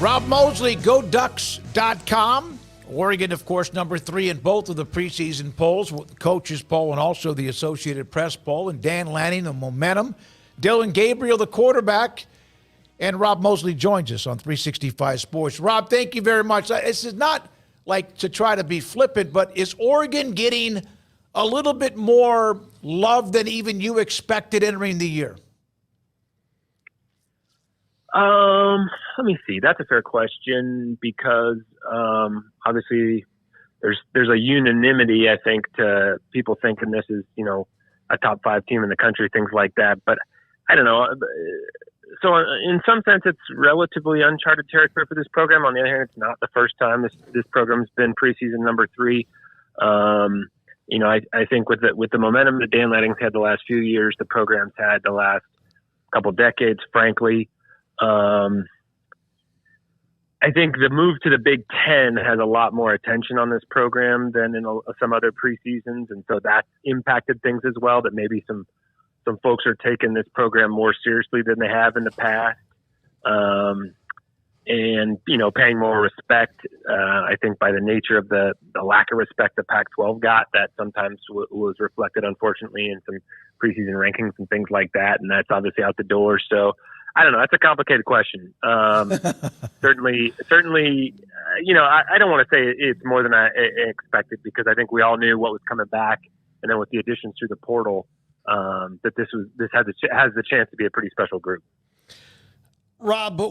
Rob Moseley, GoDucks.com. Oregon, of course, number 3 in both of the preseason polls, the coaches poll and also the Associated Press poll. And Dan Lanning, the momentum. Dillon Gabriel, the quarterback. And Rob Moseley joins us on 365 Sports. Rob, thank you very much. This is not like to try to be flippant, but is Oregon getting a little bit more love than even you expected entering the year? Let me see. That's a fair question because obviously there's a unanimity, I think, to people thinking this is, a top 5 team in the country, things like that. But I don't know. So in some sense, it's relatively uncharted territory for this program. On the other hand, it's not the first time this program's been preseason number 3. I think with the momentum that Dan Lanning's had the last few years, the program's had the last couple decades, frankly. I think the move to the Big Ten has a lot more attention on this program than in some other preseasons, and so that's impacted things as well. That maybe some folks are taking this program more seriously than they have in the past, and paying more respect. I think by the nature of the lack of respect the Pac-12 got, that sometimes was reflected, unfortunately, in some preseason rankings and things like that, and that's obviously out the door. So. I don't know. That's a complicated question. Certainly, I don't want to say it's more than I expected because I think we all knew what was coming back, and then with the additions through the portal, that this has the chance to be a pretty special group. Rob, but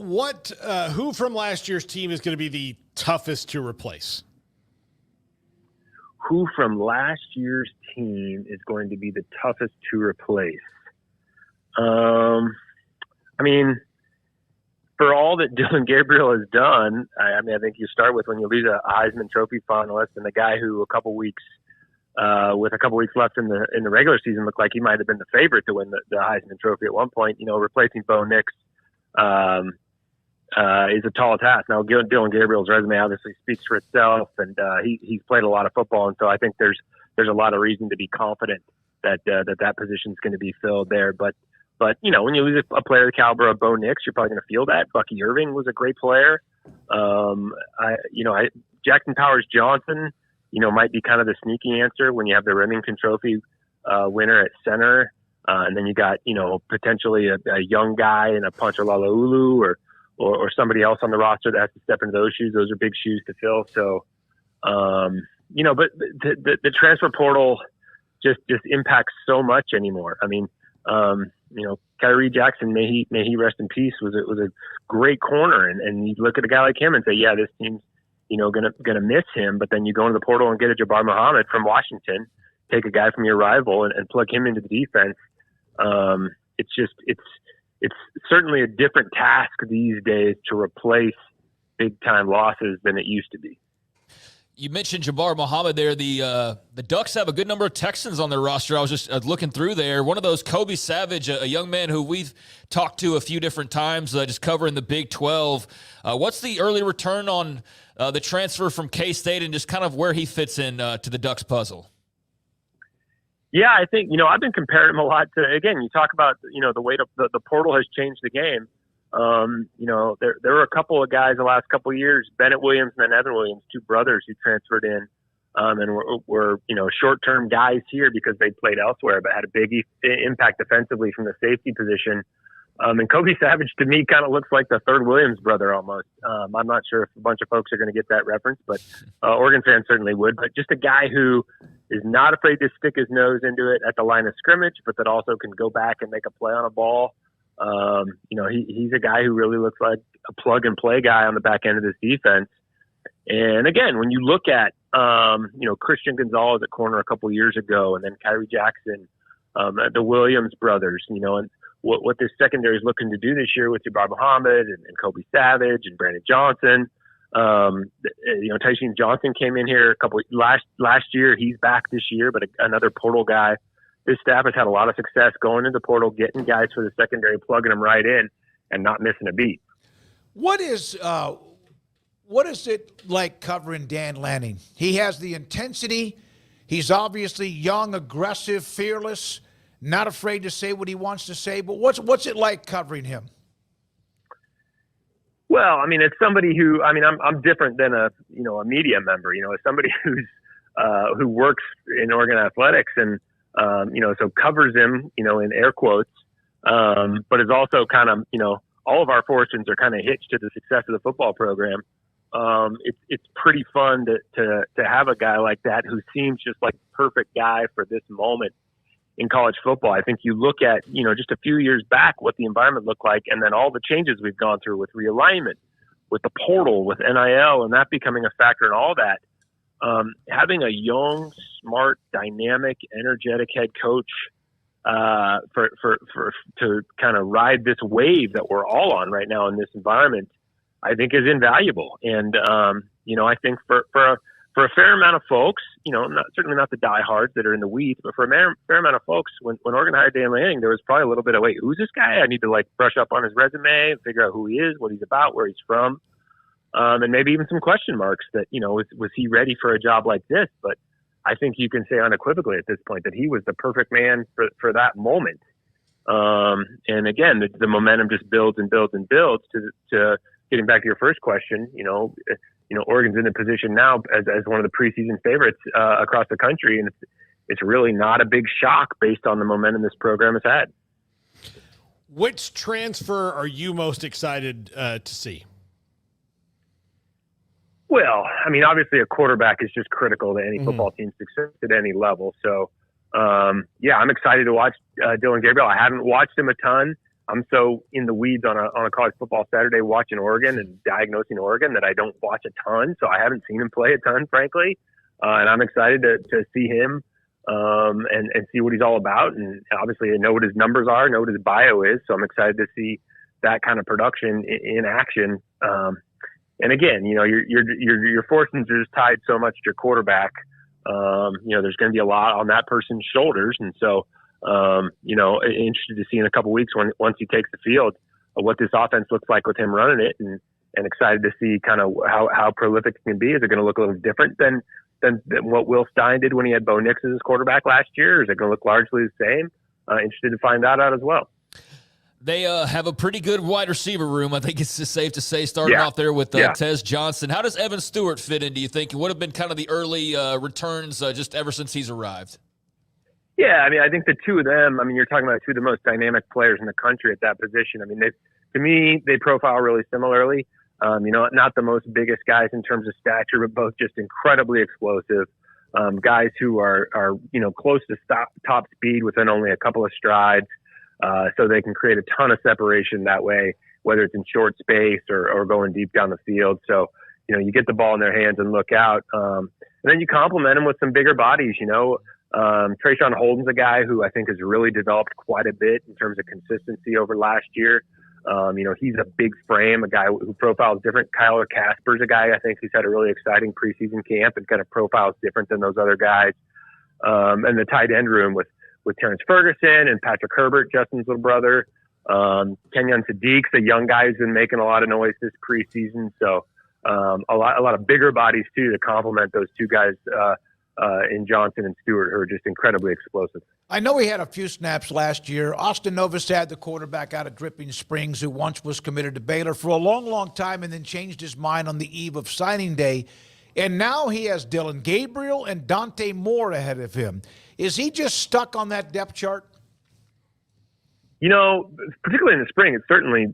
who from last year's team is going to be the toughest to replace? Who from last year's team is going to be the toughest to replace? I mean, for all that Dillon Gabriel has done, I think you start with when you lose a Heisman Trophy finalist and the guy who with a couple weeks left in the regular season looked like he might have been the favorite to win the Heisman Trophy at one point. Replacing Bo Nix is a tall task. Now, Dillon Gabriel's resume obviously speaks for itself, and he's played a lot of football, and so I think there's a lot of reason to be confident that position is going to be filled there, but when you lose a player the caliber of Bo Nix, you're probably going to feel that. Bucky Irving was a great player. Jackson Powers Johnson, might be kind of the sneaky answer when you have the Remington Trophy winner at center, and then you got potentially a young guy in a Poncho Lalaulu or somebody else on the roster that has to step into those shoes. Those are big shoes to fill. So, but the transfer portal just impacts so much anymore. I mean. Kyrie Jackson, may he rest in peace, was a great corner, and you look at a guy like him and say, yeah, this team's gonna miss him. But then you go into the portal and get a Jabbar Muhammad from Washington, take a guy from your rival and plug him into the defense. It's certainly a different task these days to replace big time losses than it used to be. You mentioned Jabbar Muhammad there. The Ducks have a good number of Texans on their roster. I was just looking through there. One of those, Kobe Savage, a young man who we've talked to a few different times, just covering the Big 12. What's the early return on the transfer from K-State and just kind of where he fits in to the Ducks puzzle? Yeah, I think, I've been comparing him a lot to, again, you talk about, the way the portal has changed the game. There were a couple of guys the last couple of years, Bennett Williams and then Evan Williams, 2 brothers who transferred in, and were short-term guys here because they played elsewhere, but had a big impact defensively from the safety position. And Kobe Savage, to me, kind of looks like the third Williams brother almost. I'm not sure if a bunch of folks are going to get that reference, but Oregon fans certainly would. But just a guy who is not afraid to stick his nose into it at the line of scrimmage, but that also can go back and make a play on a ball. He's a guy who really looks like a plug and play guy on the back end of this defense. And again, when you look at, Christian Gonzalez at corner a couple years ago, and then Kyrie Jackson, the Williams brothers, and what this secondary is looking to do this year with Jabbar Muhammad and Kobe Savage and Brandon Johnson. Tyson Johnson came in here last year. He's back this year, but another portal guy. This staff has had a lot of success going into the portal, getting guys for the secondary, plugging them right in, and not missing a beat. What is it like covering Dan Lanning? He has the intensity. He's obviously young, aggressive, fearless, not afraid to say what he wants to say. But what's it like covering him? Well, I mean, it's somebody who, I mean, I'm different than a media member, as somebody who works in Oregon athletics and, so covers him, in air quotes, but is also kind of, all of our fortunes are kind of hitched to the success of the football program. It's pretty fun to have a guy like that who seems just like the perfect guy for this moment in college football. I think you look at, just a few years back what the environment looked like, and then all the changes we've gone through with realignment, with the portal, with NIL, and that becoming a factor in all that. Having a young, smart, dynamic, energetic head coach to kind of ride this wave that we're all on right now in this environment, I think is invaluable. And I think for a fair amount of folks, certainly not the diehards that are in the weeds, but for a fair amount of folks, when Oregon hired Dan Lanning, there was probably a little bit of, wait, who's this guy? I need to brush up on his resume and figure out who he is, what he's about, where he's from. And maybe even some question marks that, was he ready for a job like this? But I think you can say unequivocally at this point that he was the perfect man for that moment. And again, the momentum just builds and builds and builds to getting back to your first question. Oregon's in a position now as one of the preseason favorites across the country, and it's really not a big shock based on the momentum this program has had. Which transfer are you most excited to see? Well, I mean, obviously a quarterback is just critical to any football team's success at any level. So, I'm excited to watch Dillon Gabriel. I haven't watched him a ton. I'm so in the weeds on a college football Saturday watching Oregon and diagnosing Oregon that I don't watch a ton. So I haven't seen him play a ton, frankly. And I'm excited to see him and see what he's all about. And obviously I know what his numbers are, know what his bio is. So I'm excited to see that kind of production in action. And again, your fortunes are just tied so much to your quarterback. There's going to be a lot on that person's shoulders. And so, interested to see in a couple weeks once he takes the field what this offense looks like with him running it, and excited to see kind of how prolific it can be. Is it going to look a little different than what Will Stein did when he had Bo Nix as his quarterback last year? Or is it going to look largely the same? Interested to find that out as well. They have a pretty good wide receiver room. I think it's just safe to say, starting off there with Tez Johnson. How does Evan Stewart fit in, do you think? What have been kind of the early returns just ever since he's arrived? Yeah, I mean, I think the two of them, you're talking about two of the most dynamic players in the country at that position. I mean, to me, they profile really similarly. Not the most biggest guys in terms of stature, but both just incredibly explosive guys who are close to top speed within only a couple of strides. So they can create a ton of separation that way, whether it's in short space or going deep down the field. So, you get the ball in their hands and look out. And then you complement them with some bigger bodies. Trayshawn Holden's a guy who I think has really developed quite a bit in terms of consistency over last year. He's a big frame, a guy who profiles different. Kyler Casper's a guy I think who's had a really exciting preseason camp and kind of profiles different than those other guys. And the tight end room with Terrence Ferguson and Patrick Herbert, Justin's little brother. Kenyon Sadiq's a young guy who's been making a lot of noise this preseason. So a lot of bigger bodies too to complement those two guys in Johnson and Stewart, who are just incredibly explosive. I know he had a few snaps last year. Austin Novosad, the quarterback out of Dripping Springs, who once was committed to Baylor for a long, long time and then changed his mind on the eve of signing day. And now he has Dillon Gabriel and Dante Moore ahead of him. Is he just stuck on that depth chart? Particularly in the spring,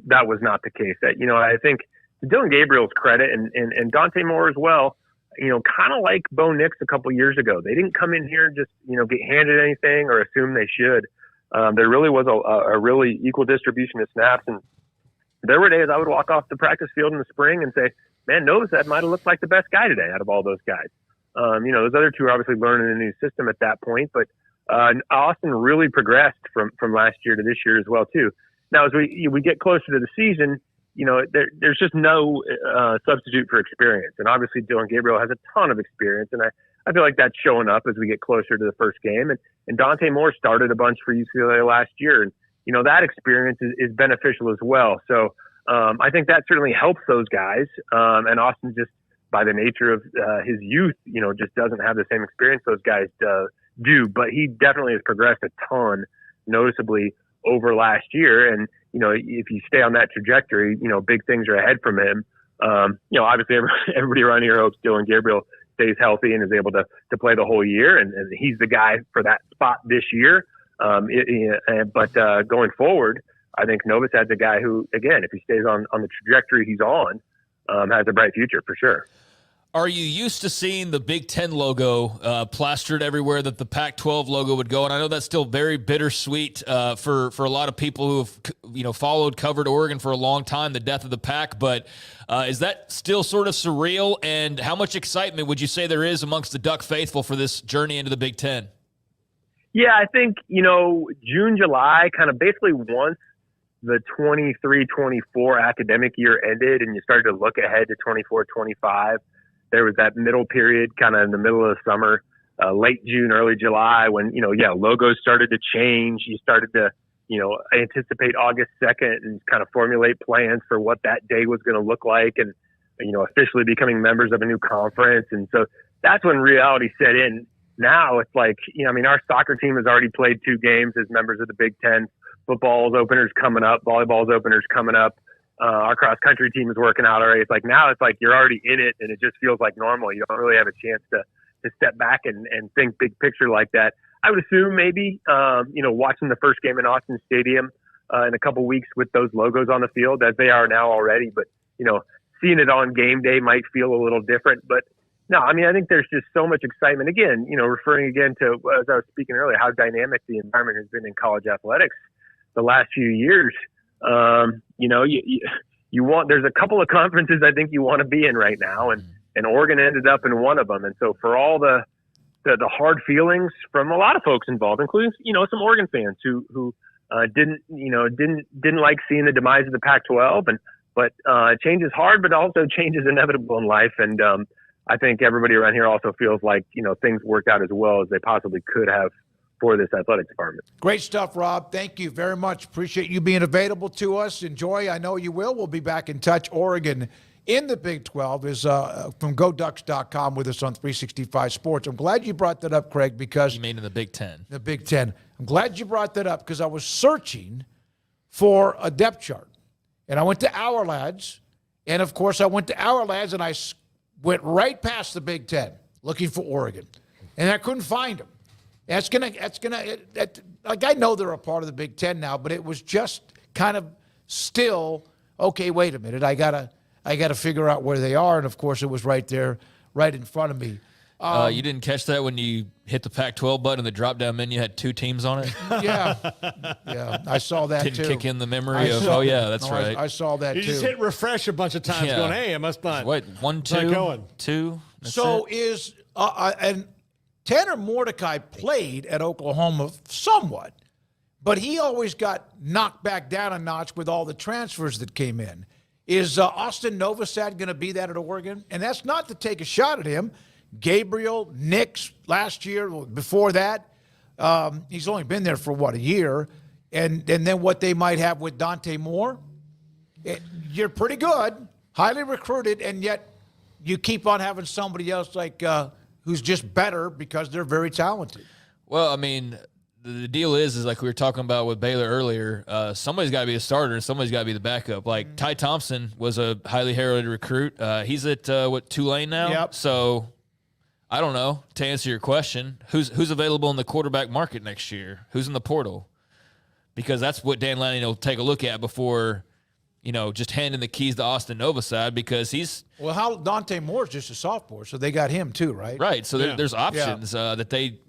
that was not the case. I think to Dillon Gabriel's credit and Dante Moore as well, kind of like Bo Nix a couple years ago. They didn't come in here just, get handed anything or assume they should. There really was a really equal distribution of snaps. And there were days I would walk off the practice field in the spring and say, man, Novosad might have looked like the best guy today out of all those guys. Those other two are obviously learning a new system at that point, but Austin really progressed from last year to this year as well too. Now, as we get closer to the season, there's just no substitute for experience. And obviously Dillon Gabriel has a ton of experience, and I feel like that's showing up as we get closer to the first game. And Dante Moore started a bunch for UCLA last year, and that experience is beneficial as well. So I think that certainly helps those guys. And Austin, just by the nature of his youth, just doesn't have the same experience those guys do. But he definitely has progressed a ton, noticeably over last year. And if you stay on that trajectory, big things are ahead from him. Obviously everybody around here hopes Dillon Gabriel stays healthy and is able to play the whole year. And he's the guy for that spot this year. But going forward, I think Novosad's a guy who, again, if he stays on the trajectory he's on, has a bright future for sure. Are you used to seeing the Big Ten logo plastered everywhere that the Pac-12 logo would go? And I know that's still very bittersweet for a lot of people who have covered Oregon for a long time, the death of the Pac. But is that still sort of surreal? And how much excitement would you say there is amongst the Duck faithful for this journey into the Big Ten? Yeah, I think June, July, kind of basically once the 23-24 academic year ended, and you started to look ahead to 24-25. There was that middle period, kind of in the middle of the summer, late June, early July, when, logos started to change. You started to, anticipate August 2nd and kind of formulate plans for what that day was going to look like and, officially becoming members of a new conference. And so that's when reality set in. Now it's like, our soccer team has already played 2 games as members of the Big Ten. Football's openers coming up, volleyball's openers coming up. Our cross country team is working out already. It's like now it's like you're already in it and it just feels like normal. You don't really have a chance to step back and think big picture like that. I would assume maybe, watching the first game in Austin Stadium in a couple weeks with those logos on the field as they are now already. But, seeing it on game day might feel a little different. But no, I think there's just so much excitement. Again, referring again to, as I was speaking earlier, how dynamic the environment has been in college athletics the last few years. You want, there's a couple of conferences I think you want to be in right now, and Oregon ended up in one of them. And so for all the hard feelings from a lot of folks involved, including, some Oregon fans who didn't like seeing the demise of the Pac-12, but change is hard, but also change is inevitable in life. And, I think everybody around here also feels like, things worked out as well as they possibly could have for this athletic department. Great stuff, Rob. Thank you very much. Appreciate you being available to us. Enjoy. I know you will. We'll be back in touch. Oregon in the Big 12 is from GoDucks.com with us on 365 Sports. I'm glad you brought that up, Craig, because You mean in the Big Ten? The Big Ten. I'm glad you brought that up because I was searching for a depth chart. And I went to Our Lads. And, of course, I went to Our Lads and I went right past the Big Ten looking for Oregon. And I couldn't find them. Like I know they're a part of the Big Ten now, but it was just kind of still, okay, wait a minute. I gotta figure out where they are. And of course it was right there, right in front of me. You didn't catch that when you hit the Pac-12 button and the drop-down menu had 2 teams on it? Yeah, I saw that Didn't too. kick in the memory of, oh yeah, that's right. I saw that You too. just hit refresh a bunch of times going, hey, I must not. Wait, 1, 2, going. 2. That's So it? is, and Tanner Mordecai played at Oklahoma somewhat, but he always got knocked back down a notch with all the transfers that came in. Is Austin Novosad going to be that at Oregon? And that's not to take a shot at him. Gabriel, Nix last year, before that, he's only been there for, a year? And then what they might have with Dante Moore. You're pretty good, highly recruited, and yet you keep on having somebody else like who's just better because they're very talented. Well, the deal is like we were talking about with Baylor earlier, somebody's got to be a starter and somebody's got to be the backup. Like Ty Thompson was a highly heralded recruit. He's at Tulane now. Yep. So I don't know. To answer your question, who's available in the quarterback market next year? Who's in the portal? Because that's what Dan Lanning will take a look at before, just handing the keys to Austin Novosad, because he's Well, Dante Moore's just a sophomore, so they got him too, right? right. So there's options that they,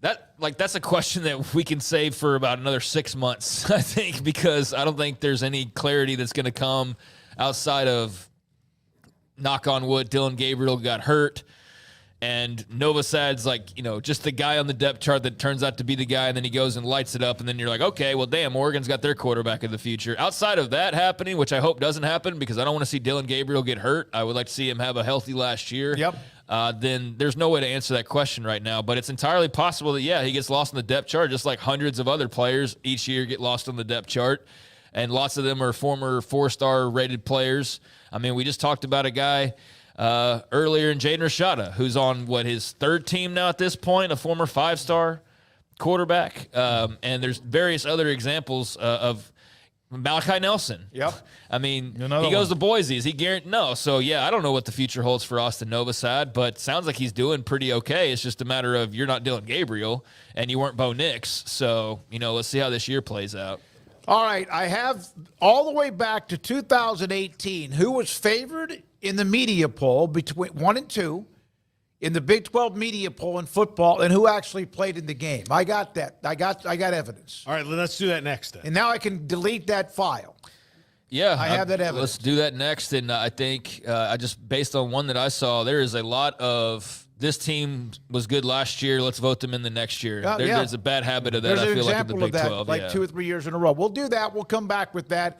that's a question that we can save for about another 6 months, I think, because I don't think there's any clarity that's going to come outside of, knock on wood, Dillon Gabriel got hurt. And Novosad's just the guy on the depth chart that turns out to be the guy, and then he goes and lights it up, and then you're like, okay, well, damn, Oregon's got their quarterback of the future. Outside of that happening, which I hope doesn't happen because I don't want to see Dillon Gabriel get hurt. I would like to see him have a healthy last year. Yep. Then there's no way to answer that question right now. But it's entirely possible that, he gets lost on the depth chart, just like hundreds of other players each year get lost on the depth chart. And lots of them are former 4-star rated players. We just talked about a guy earlier in Jaden Rashada, who's on his 3rd team now at this point, a former 5-star quarterback. And there's various other examples of Malachi Nelson. Yep. I mean, Another he goes one. to Boise. Is he guaranteed? No. So, yeah, I don't know what the future holds for Austin Novosad, but sounds like he's doing pretty okay. It's just a matter of you're not Dillon Gabriel and you weren't Bo Nix. So, let's see how this year plays out. All right, I have all the way back to 2018. Who was favored in the media poll between 1 and 2 in the Big 12 media poll in football, and who actually played in the game? I got that. I got evidence. All right, let's do that next then. And now I can delete that file. Yeah, I have that evidence. Let's do that next. And I think I just based on one that I saw, there is a lot of this team was good last year. Let's vote them in the next year. Yeah. There's a bad habit of that. There's I an feel like in the example Big of that, 12, like 2 or 3 years in a row. We'll do that. We'll come back with that